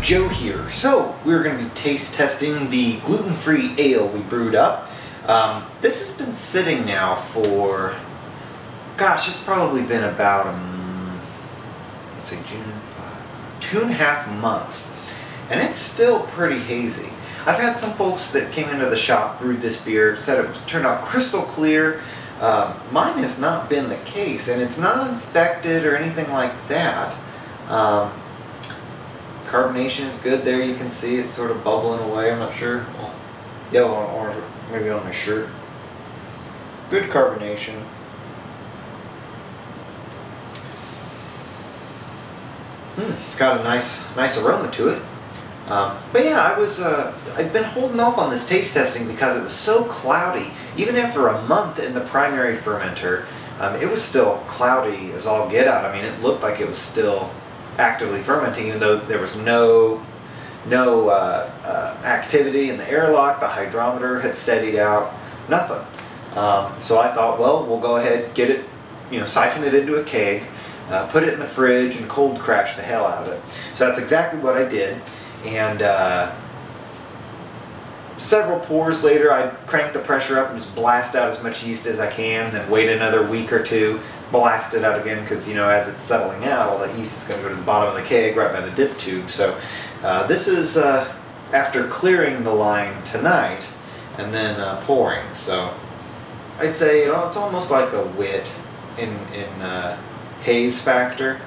Joe here. So we're going to be taste testing the gluten-free ale we brewed up. This has been sitting now for, gosh, it's probably been about, let's see, June, 2.5 months. And it's still pretty hazy. I've had some folks that came into the shop, brewed this beer, said it turned out crystal clear. Mine has not been the case, and it's not infected or anything like that. Carbonation is good there. You can see it sort of bubbling away. I'm not sure. Oh, yellow and orange, maybe on my shirt. Good carbonation. It's got a nice aroma to it. But yeah, I've been holding off on this taste testing because it was so cloudy. Even after a month in the primary fermenter, it was still cloudy as all get out. I mean, it looked like it was still actively fermenting, even though there was no activity in the airlock. The hydrometer had steadied out, nothing. So I thought, well, we'll go ahead, get it, siphon it into a keg, put it in the fridge, and cold crash the hell out of it. So that's exactly what I did. And several pours later, I cranked the pressure up and just blast out as much yeast as I can, then wait another week or two, blast it out again, because as it's settling out, all that yeast is going to go to the bottom of the keg right by the dip tube. So this is after clearing the line tonight and then pouring. So I'd say it's almost like a wit in haze factor.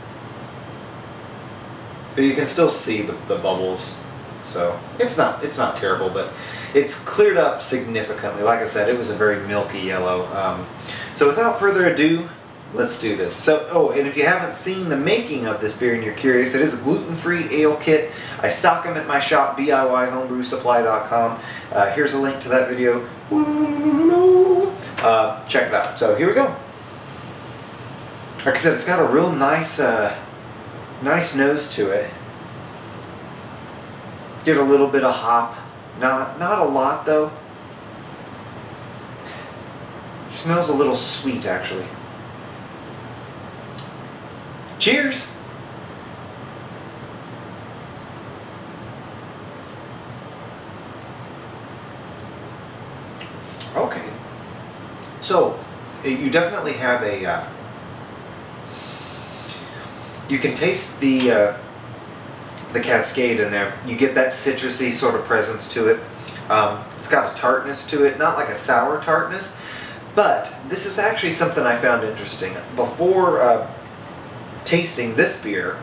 But you can still see the bubbles, so it's not terrible, but it's cleared up significantly. Like I said, it was a very milky yellow. So without further ado, let's do this. So, and if you haven't seen the making of this beer and you're curious, it is a gluten-free ale kit. I stock them at my shop, BIY Homebrew Supply.com. Here's a link to that video. Check it out. So here we go. Like I said, it's got a real nice nose to it. Get a little bit of hop, not a lot though. Smells a little sweet actually. Cheers! Okay, so you definitely have a you can taste the cascade in there. You get that citrusy sort of presence to it. It's got a tartness to it, not like a sour tartness, but this is actually something I found interesting. Before tasting this beer,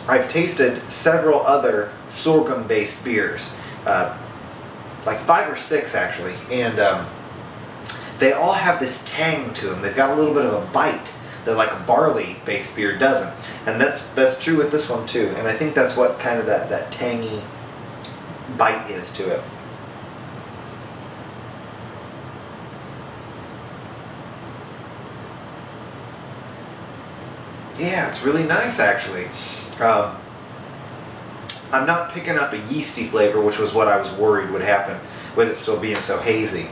I've tasted several other sorghum-based beers, like 5 or 6 actually, and they all have this tang to them. They've got a little bit of a bite that like a barley-based beer doesn't. And that's true with this one too. And I think that's what kind of that tangy bite is to it. Yeah, it's really nice actually. I'm not picking up a yeasty flavor, which was what I was worried would happen with it still being so hazy.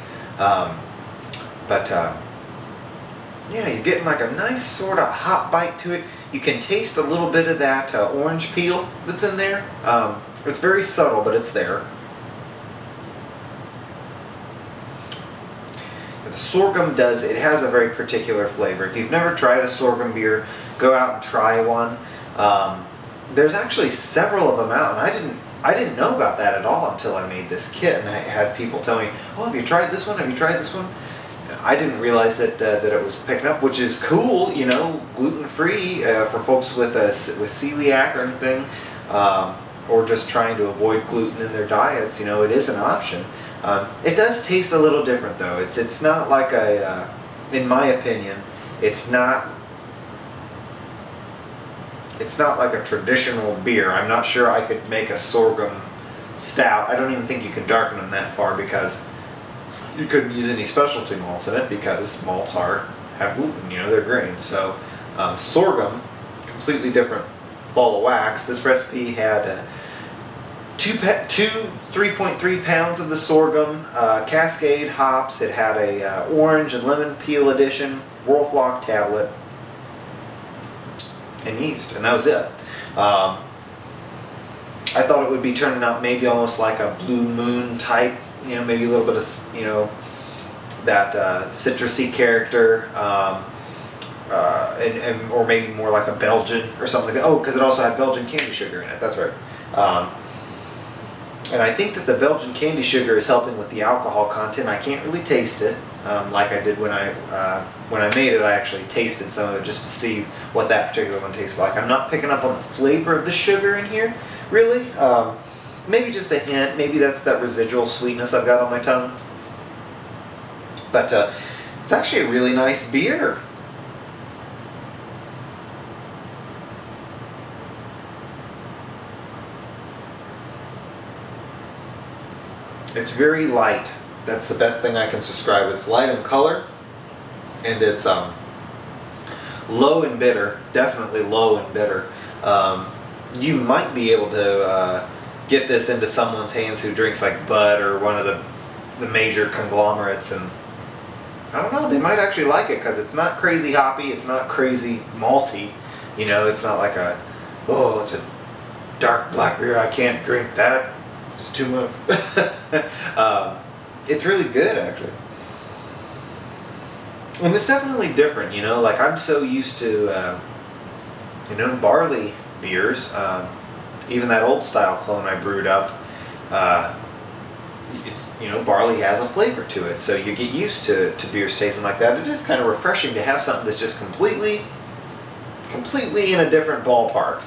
Yeah, you're getting like a nice sort of hot bite to it. You can taste a little bit of that orange peel that's in there. It's very subtle, but it's there. The sorghum it has a very particular flavor. If you've never tried a sorghum beer, go out and try one. There's actually several of them out, and I didn't know about that at all until I made this kit, and I had people tell me, "Oh, have you tried this one? Have you tried this one?" I didn't realize that it was picking up, which is cool, gluten-free for folks with celiac or anything, or just trying to avoid gluten in their diets. It is an option. It does taste a little different though. It's not like in my opinion, it's not like a traditional beer. I'm not sure I could make a sorghum stout. I don't even think you can darken them that far because you couldn't use any specialty malts in it because malts have gluten, they're grain. So sorghum, completely different ball of wax. This recipe had 3.3 pounds of the sorghum, Cascade hops. It had a orange and lemon peel edition, Whirlflock tablet, and yeast, and that was it. I thought it would be turning out maybe almost like a Blue Moon type, you know, maybe a little bit of, you know, that citrusy character, or maybe more like a Belgian or something like that. Oh, because it also had Belgian candy sugar in it. That's right. And I think that the Belgian candy sugar is helping with the alcohol content. I can't really taste it like I did when I made it. I actually tasted some of it just to see what that particular one tastes like. I'm not picking up on the flavor of the sugar in here, really. Maybe just a hint. Maybe that's that residual sweetness I've got on my tongue. But it's actually a really nice beer. It's very light. That's the best thing I can describe. It's light in color, and it's low and bitter. Definitely low and bitter. You might be able to get this into someone's hands who drinks like Bud or one of the major conglomerates, and I don't know, they might actually like it because it's not crazy hoppy, it's not crazy malty. You know, it's not like a, oh, it's a dark black beer, I can't drink that. It's too much. It's really good, actually. And it's definitely different, you know, like I'm so used to, you know, barley beers. Even that old style clone I brewed up, it's, you know, barley has a flavor to it, so you get used to beers tasting like that. It is kind of refreshing to have something that's just completely in a different ballpark.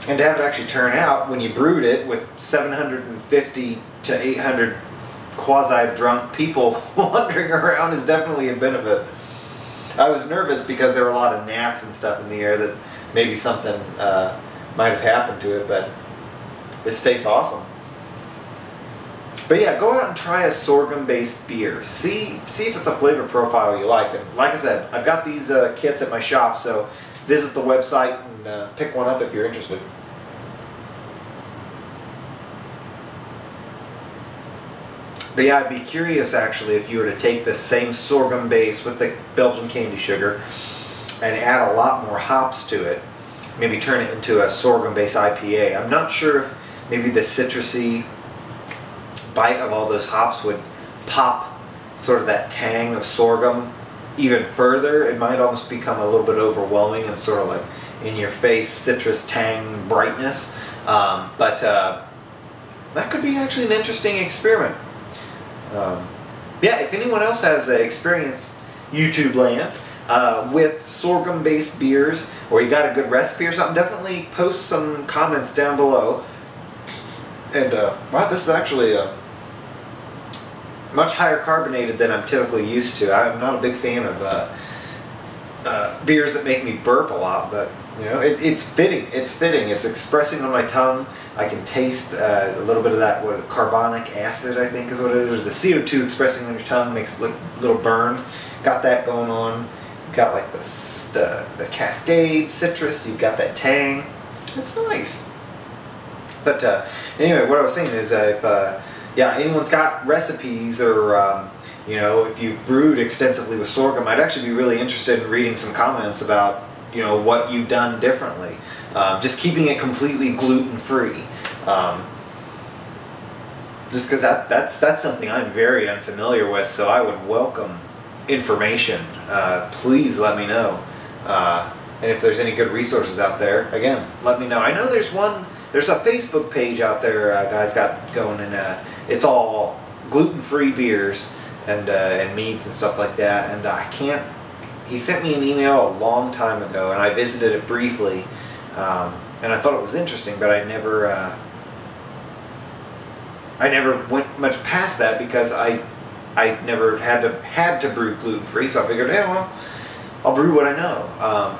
And to have it actually turn out when you brewed it with 750 to 800 quasi-drunk people wandering around is definitely a benefit. I was nervous because there were a lot of gnats and stuff in the air that maybe something might have happened to it, but this tastes awesome. But yeah, go out and try a sorghum-based beer. See if it's a flavor profile you like. And like I said, I've got these kits at my shop, so visit the website and pick one up if you're interested. But yeah, I'd be curious actually if you were to take the same sorghum base with the Belgian candy sugar and add a lot more hops to it. Maybe turn it into a sorghum-based IPA. I'm not sure if maybe the citrusy bite of all those hops would pop sort of that tang of sorghum even further. It might almost become a little bit overwhelming and sort of like in your face citrus tang brightness. But that could be actually an interesting experiment. Yeah, if anyone else has experience, YouTube land, with sorghum-based beers, or you got a good recipe or something, definitely post some comments down below. And wow, this is actually much higher carbonated than I'm typically used to. I'm not a big fan of beers that make me burp a lot, but you know, it's fitting. It's fitting. It's expressing on my tongue. I can taste a little bit of that, what, carbonic acid, I think is what it is. The CO2 expressing on your tongue makes a little burn. Got that going on. You've got like the cascade, citrus. You've got that tang. It's nice. But anyway, what I was saying is if yeah, anyone's got recipes or you know, if you've brewed extensively with sorghum, I'd actually be really interested in reading some comments about, you know, what you've done differently. Just keeping it completely gluten-free. Just because that's something I'm very unfamiliar with, so I would welcome information. Please let me know. And if there's any good resources out there, again, let me know. I know there's a Facebook page out there guys got going, and it's all gluten-free beers and meads and stuff like that. And I can't. He sent me an email a long time ago, and I visited it briefly, and I thought it was interesting, but I never went much past that because I never had to brew gluten-free. So I figured, yeah, well, I'll brew what I know.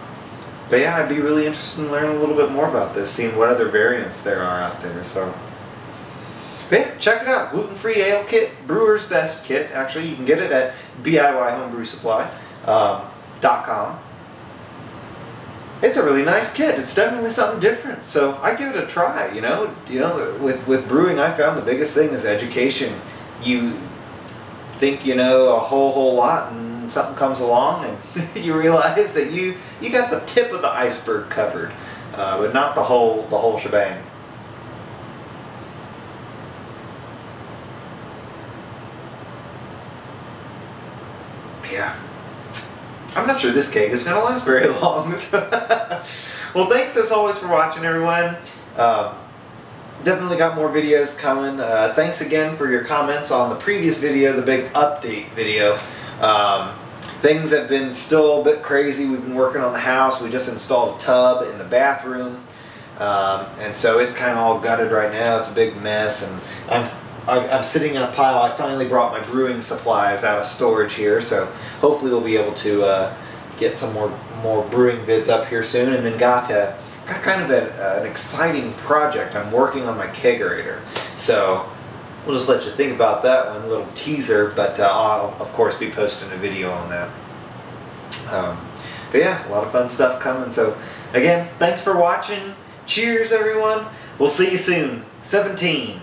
But yeah, I'd be really interested in learning a little bit more about this, seeing what other variants there are out there. So, but yeah, check it out. Gluten Free Ale Kit, Brewer's Best Kit. Actually, you can get it at BIY Homebrew Supply. .com. It's a really nice kit. It's definitely something different, so I'd give it a try. You know, with brewing, I found the biggest thing is education. You think you know a whole lot, and something comes along, and you realize that you got the tip of the iceberg covered. but not the whole shebang. Yeah, I'm not sure this keg is going to last very long. Well, thanks as always for watching, everyone. Definitely got more videos coming. Thanks again for your comments on the previous video, the big update video. Things have been still a bit crazy. We've been working on the house. We just installed a tub in the bathroom. And so it's kind of all gutted right now. It's a big mess, and I'm sitting in a pile. I finally brought my brewing supplies out of storage here, so hopefully we'll be able to get some more brewing vids up here soon. And then got kind of an exciting project. I'm working on my kegerator, so we'll just let you think about that one, a little teaser, but I'll of course be posting a video on that. But yeah, a lot of fun stuff coming. So again, thanks for watching. Cheers, everyone. We'll see you soon. 17.